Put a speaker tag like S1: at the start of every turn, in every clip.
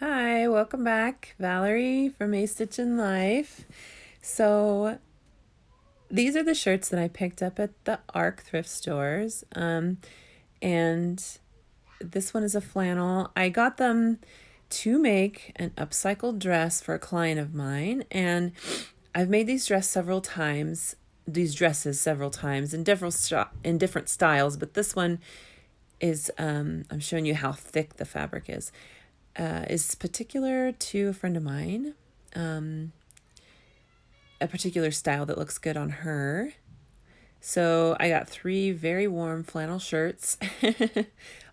S1: Hi, welcome back. Valerie from A Stitch in Life. So, these are the shirts that I picked up at the ARC thrift stores. And this one is a flannel. I got them to make an upcycled dress for a client of mine. And I've made these dresses several times in different styles, but this one is, I'm showing you how thick the fabric is particular to a friend of mine, a particular style that looks good on her. So I got 3 very warm flannel shirts,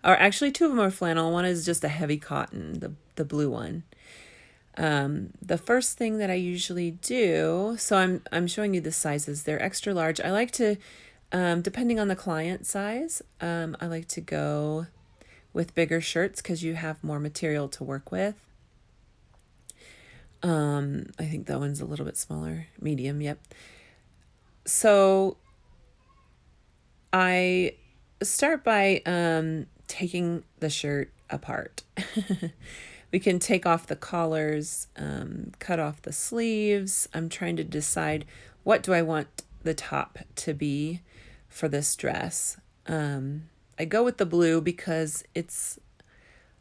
S1: or actually 2 of them are flannel. One is just a heavy cotton, the blue one. The first thing that I usually do, so I'm showing you the sizes. They're extra large. I like to, depending on the client size, I like to go with bigger shirts because you have more material to work with. I think that one's a little bit smaller, medium, yep. So I start by taking the shirt apart. We can take off the collars, cut off the sleeves. I'm trying to decide what do I want the top to be for this dress. I go with the blue because it's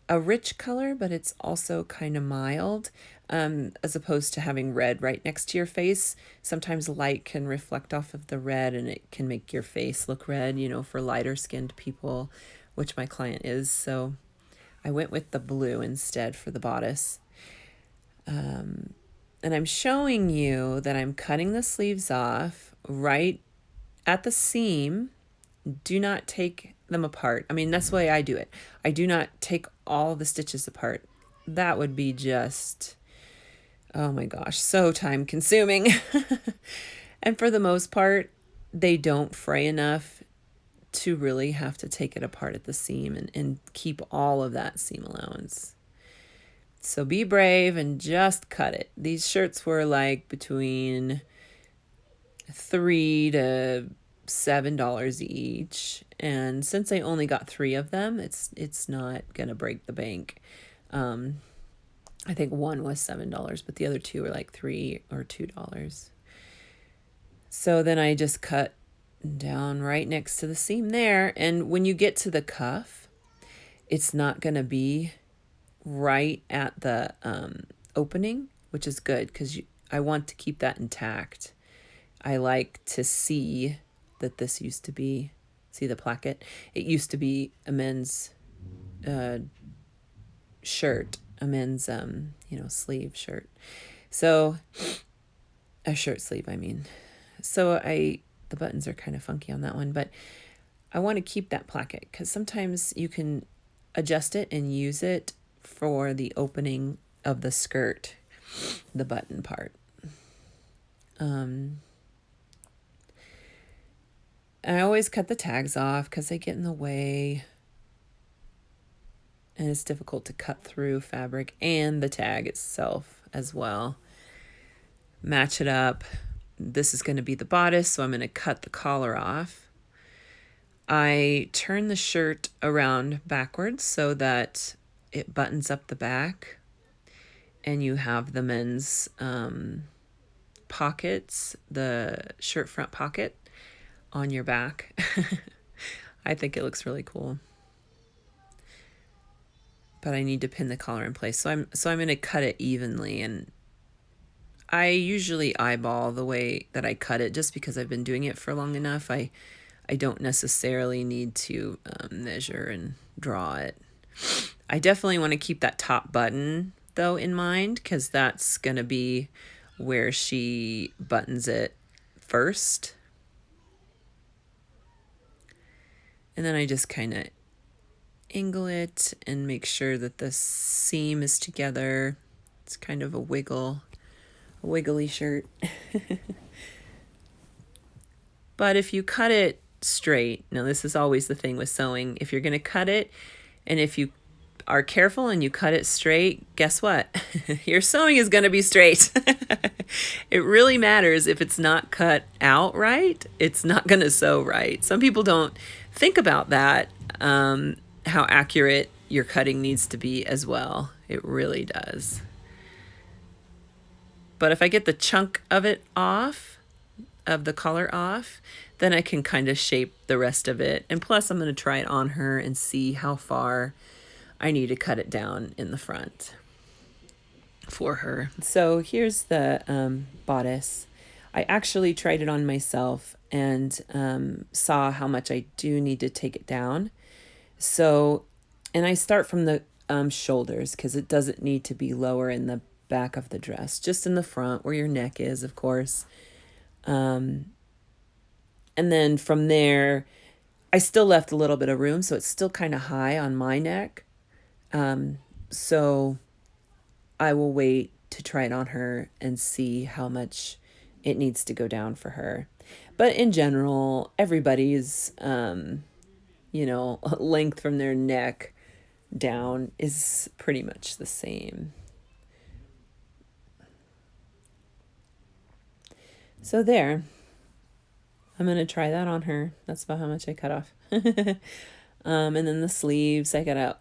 S1: a rich color, but it's also kind of mild, as opposed to having red right next to your face. Sometimes light can reflect off of the red and it can make your face look red, for lighter skinned people, which my client is. So I went with the blue instead for the bodice. And I'm showing you that I'm cutting the sleeves off right at the seam. Do not take them apart. I mean, that's the way I do it. I do not take all the stitches apart. That would be just, oh my gosh, so time consuming. And for the most part, they don't fray enough to really have to take it apart at the seam and keep all of that seam allowance. So be brave and just cut it. These shirts were like between $3 to $7 each, and since I only got 3 of them, it's not gonna break the bank. I think one was $7, but the other 2 were like $3 or $2. So then I just cut down right next to the seam there, and when you get to the cuff, it's not gonna be right at the opening, which is good because I want to keep that intact. I like to see that this used to be, see the placket? It used to be a men's shirt, a men's, sleeve shirt. So, a shirt sleeve, I mean. So the buttons are kind of funky on that one, but I want to keep that placket because sometimes you can adjust it and use it for the opening of the skirt, the button part. I always cut the tags off because they get in the way. And it's difficult to cut through fabric and the tag itself as well. Match it up. This is going to be the bodice, so I'm going to cut the collar off. I turn the shirt around backwards so that it buttons up the back. And you have the men's pockets, the shirt front pocket on your back. I think it looks really cool. But I need to pin the collar in place. So I'm going to cut it evenly, and I usually eyeball the way that I cut it just because I've been doing it for long enough. I don't necessarily need to measure and draw it. I definitely want to keep that top button though in mind because that's going to be where she buttons it first. And then I just kind of angle it and make sure that the seam is together. It's kind of a wiggly shirt. But if you cut it straight, now this is always the thing with sewing, if you're going to cut it, and if you are careful and you cut it straight, guess what? Your sewing is going to be straight. It really matters if it's not cut out right, it's not going to sew right. Some people don't think about that, how accurate your cutting needs to be as well. It really does. But if I get the chunk of it off, of the collar off, then I can kind of shape the rest of it. And plus I'm going to try it on her and see how far I need to cut it down in the front for her. So here's the bodice. I actually tried it on myself and saw how much I do need to take it down. So, and I start from the shoulders because it doesn't need to be lower in the back of the dress, just in the front where your neck is, of course. And then from there, I still left a little bit of room, so it's still kind of high on my neck. So I will wait to try it on her and see how much it needs to go down for her. But in general, everybody's, length from their neck down is pretty much the same. So there, I'm going to try that on her. That's about how much I cut off. And then the sleeves, I got to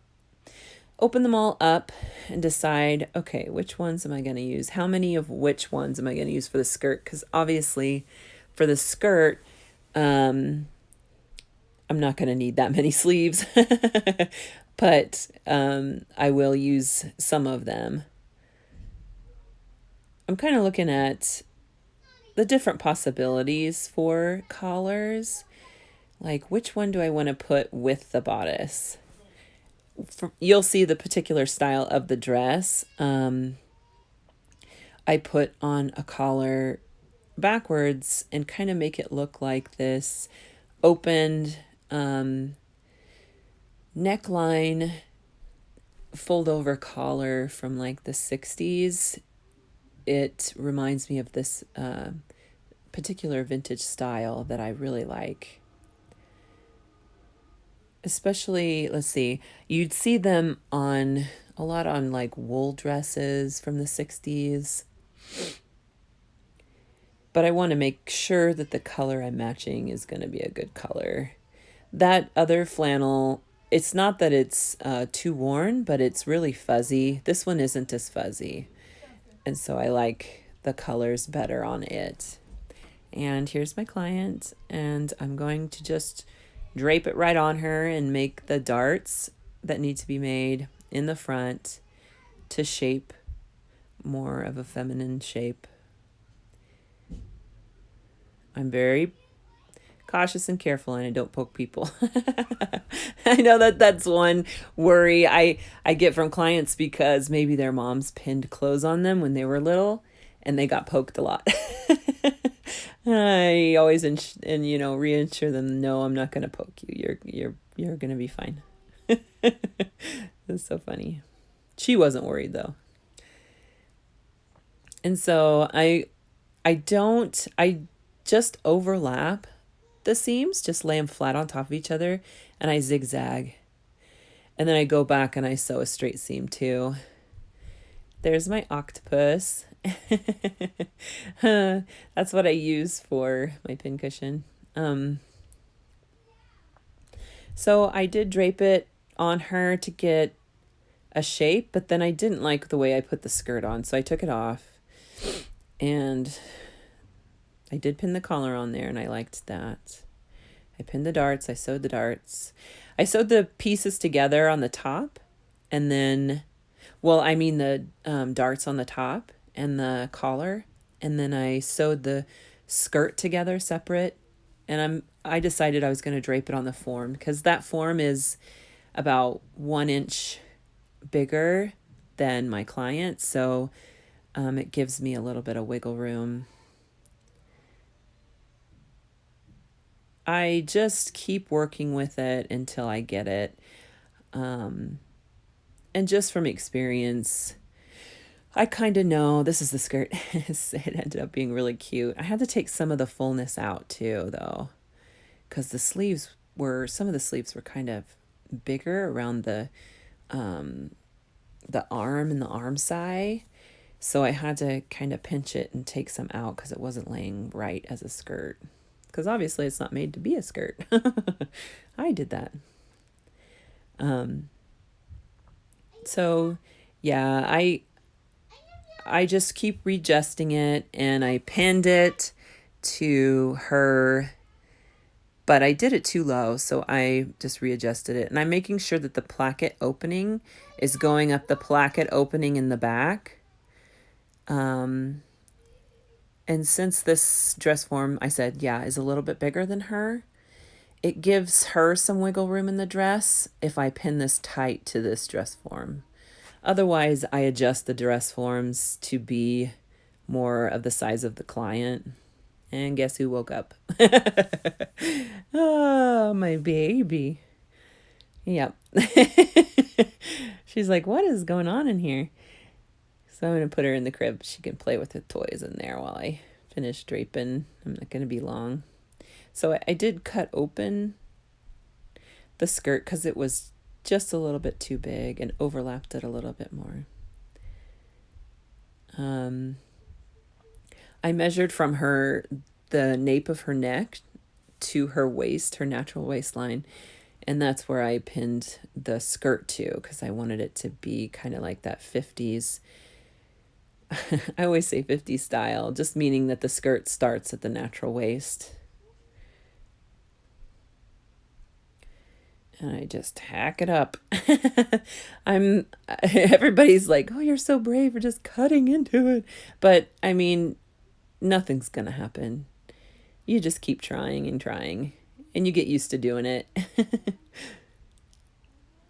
S1: open them all up and decide, okay, which ones am I going to use? How many of which ones am I going to use for the skirt? Because obviously for the skirt, I'm not going to need that many sleeves, but I will use some of them. I'm kind of looking at the different possibilities for collars. Like, which one do I want to put with the bodice? You'll see the particular style of the dress. I put on a collar backwards and kind of make it look like this opened neckline fold over collar from like the 60s. It reminds me of this particular vintage style that I really like. Especially, let's see, you'd see them on a lot on like wool dresses from the 60s. But I want to make sure that the color I'm matching is going to be a good color. That other flannel, it's not that it's too worn, but it's really fuzzy. This one isn't as fuzzy. And so I like the colors better on it. And here's my client, and I'm going to just drape it right on her and make the darts that need to be made in the front to shape more of a feminine shape. I'm very cautious and careful, and I don't poke people. I know that's one worry I get from clients, because maybe their moms pinned clothes on them when they were little and they got poked a lot. I always reassure them, no, I'm not going to poke you. You're going to be fine. It's so funny. She wasn't worried though. And so I just overlap the seams, just lay them flat on top of each other, and I zigzag. And then I go back and I sew a straight seam too. There's my octopus. That's what I use for my pincushion. So I did drape it on her to get a shape, but then I didn't like the way I put the skirt on, so I took it off. And I did pin the collar on there, and I liked that. I pinned the darts. I sewed the darts. I sewed the pieces together on the top, and then, the darts on the top and the collar, and then I sewed the skirt together separate. And I decided I was going to drape it on the form, because that form is about 1 inch bigger than my client, so it gives me a little bit of wiggle room. I just keep working with it until I get it. And just from experience, I kind of know this is the skirt. It ended up being really cute. I had to take some of the fullness out too, though, because some of the sleeves were kind of bigger around the arm and the arm side. So I had to kind of pinch it and take some out because it wasn't laying right as a skirt. Because obviously it's not made to be a skirt. I did that. So yeah, I just keep readjusting it, and I pinned it to her, but I did it too low, so I just readjusted it. And I'm making sure that the placket opening is going up the placket opening in the back. And since this dress form, I said, yeah, is a little bit bigger than her, it gives her some wiggle room in the dress if I pin this tight to this dress form. Otherwise, I adjust the dress forms to be more of the size of the client. And guess who woke up? Oh, my baby. Yep. She's like, what is going on in here? So I'm going to put her in the crib. She can play with the toys in there while I finish draping. I'm not going to be long. So I did cut open the skirt because it was just a little bit too big and overlapped it a little bit more. I measured from the nape of her neck to her waist, her natural waistline, and that's where I pinned the skirt to because I wanted it to be kind of like that 50s. I always say 50s style, just meaning that the skirt starts at the natural waist. And I just hack it up. Everybody's like, oh, you're so brave for just cutting into it. But I mean, nothing's going to happen. You just keep trying and trying, and you get used to doing it.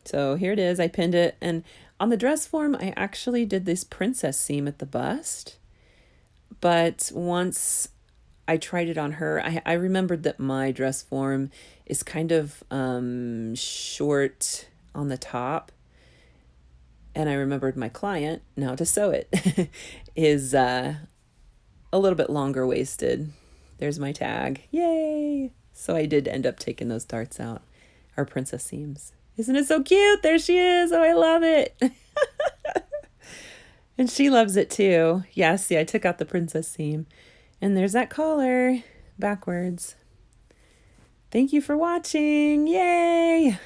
S1: So here it is. I pinned it. And on the dress form, I actually did this princess seam at the bust. But once I tried it on her, I remembered that my dress form is kind of short on the top. And I remembered my client, now to sew it, is a little bit longer waisted. There's my tag. Yay! So I did end up taking those darts out, our princess seams. Isn't it so cute? There she is. Oh, I love it. And she loves it too. Yeah, see, I took out the princess seam. And there's that collar backwards. Thank you for watching. Yay!